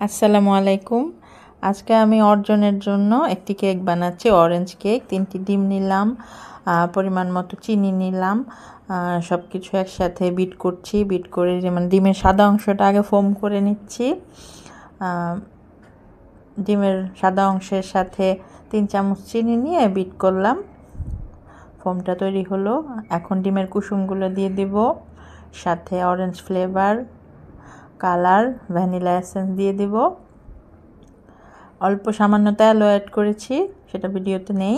আসসালামু আলাইকুম। আজকে আমি অর্জনের জন্য একটি কেক বানাচ্ছি, অরেঞ্জ কেক। 3টি ডিম নিলাম, পরিমাণ মতো চিনি নিলাম, সব কিছু একসাথে বিট করছি। বিট করে যেমন ডিমের সাদা অংশটা আগে ফোম করে নিচ্ছি। ডিমের সাদা অংশের সাথে 3 চামচ চিনি নিয়ে বিট করলাম। ফোমটা তৈরি হলো। এখন ডিমের কুসুমগুলো দিয়ে দিব, সাথে orange flavour, colour, vanilla essence দিয়ে দিব। অল্প সামান্য তেলও অ্যাড করেছি, সেটা ভিডিওতে নেই।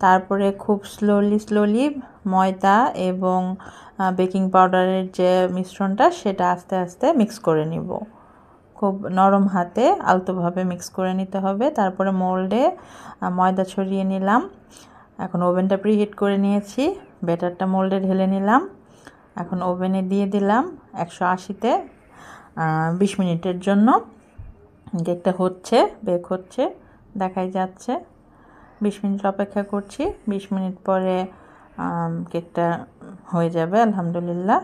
তারপরে খুব স্লোলি ময়দা এবং বেকিং পাউডারের যে মিশ্রণটা সেটা আস্তে আস্তে মিক্স করে নিব। খুব নরম হাতে আলতোভাবে মিক্স করে নিতে হবে। তারপরে মোল্ডে ময়দা ছড়িয়ে নিলাম। এখন ওভেনটা প্রিহিট করে নিয়েছি, ব্যাটারটা মোল্ডে ঢেলে নিলাম। এখন ওভেনে দিয়ে দিলাম 180-তে 20 মিনিটের জন্য। কেকটা বেক হচ্ছে, দেখাই যাচ্ছে। 20 মিনিট অপেক্ষা করছি। 20 মিনিট পরে কেকটা হয়ে যাবে আলহামদুলিল্লাহ।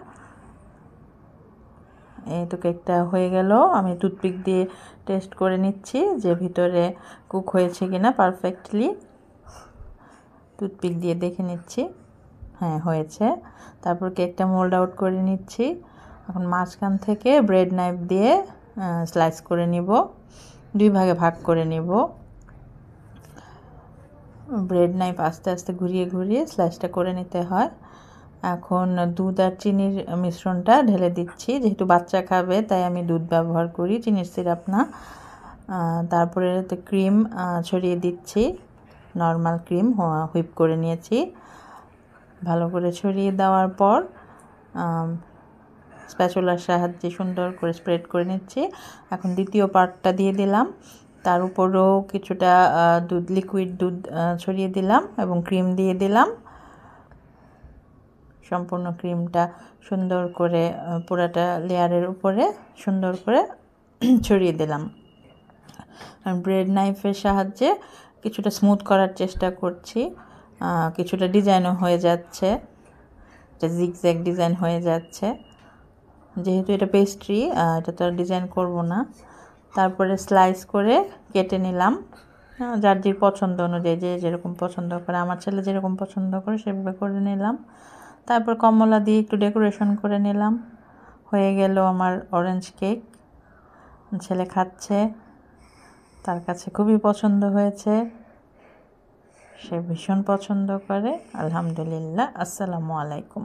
এই তো কেকটা হয়ে গেল। আমি টুথপিক দিয়ে টেস্ট করে নিচ্ছি যে ভিতরে কুক হয়েছে কিনা পারফেক্টলি। টুথপিক দিয়ে দেখে নিচ্ছি, হ্যাঁ হয়েছে। তারপর কেকটা মোল্ড আউট করে নিচ্ছি। এখন মাঝখান থেকে ব্রেড নাইফ দিয়ে স্লাইস করে নিব, 2 ভাগে ভাগ করে নিব। ব্রেড নাইফ আস্তে আস্তে ঘুরিয়ে স্লাইসটা করে নিতে হয়। এখন দুধ আর চিনির মিশ্রণটা ঢেলে দিচ্ছি। যেহেতু বাচ্চা খাবে তাই আমি দুধ ব্যবহার করি, চিনির সিরাপ না। তারপরে ক্রিম ছড়িয়ে দিচ্ছি, নর্মাল ক্রিম হুইপ করে নিয়েছি। ভালো করে ছড়িয়ে দেওয়ার পর স্প্যাচুলার সাহায্যে সুন্দর করে স্প্রেড করে নিচ্ছি। এখন দ্বিতীয় পার্টটা দিয়ে দিলাম, তার উপরেও কিছুটা লিকুইড দুধ ছড়িয়ে দিলাম এবং ক্রিম দিয়ে দিলাম। সম্পূর্ণ ক্রিমটা সুন্দর করে পুরাটা লেয়ারের উপরে সুন্দর করে ছড়িয়ে দিলাম। ব্রেড নাইফের সাহায্যে কিছুটা স্মুথ করার চেষ্টা করছি। কিছুটা ডিজাইনও হয়ে যাচ্ছে, এটা জিগজ্যাগ ডিজাইন হয়ে যাচ্ছে। যেহেতু এটা পেস্ট্রি, এটা তো ডিজাইন করব না। তারপরে স্লাইস করে কেটে নিলাম, যার যে পছন্দ অনুযায়ী, যে যেরকম পছন্দ করে। আমার ছেলে যেরকম পছন্দ করে সেভাবে করে নিলাম। তারপর কমলা দিয়ে একটু ডেকোরেশন করে নিলাম। হয়ে গেল আমার অরেঞ্জ কেক। ছেলে খাচ্ছে, তার কাছে খুবই পছন্দ হয়েছে, সে ভীষণ পছন্দ করে। আলহামদুলিল্লাহ। আসসালামু আলাইকুম।